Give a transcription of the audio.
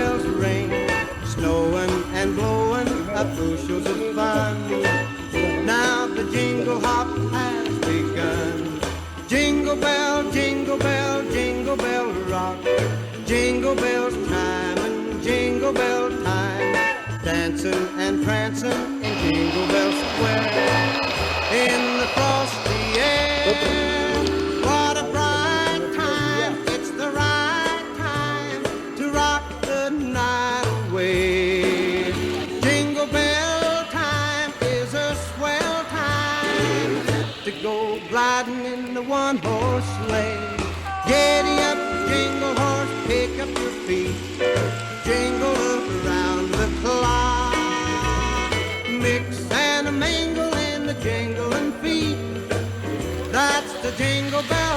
bells ring, snowing and blowing up bushels of fun. Now the jingle hop has begun. Jingle bell, jingle bell, jingle bell rock. Jingle bells chime and jingle bell time. Dancing and prancing in Jingle Bell Square. In the frosty air, what a bright time. It's the right time to rock the night away. Jingle bell time is a swell time to go gliding in the one-horse sleigh. Giddy up, jingle horse, pick up your feet. Jingle around the clock. Mix and a mingle in the jingling feet. That's the Jingle Bell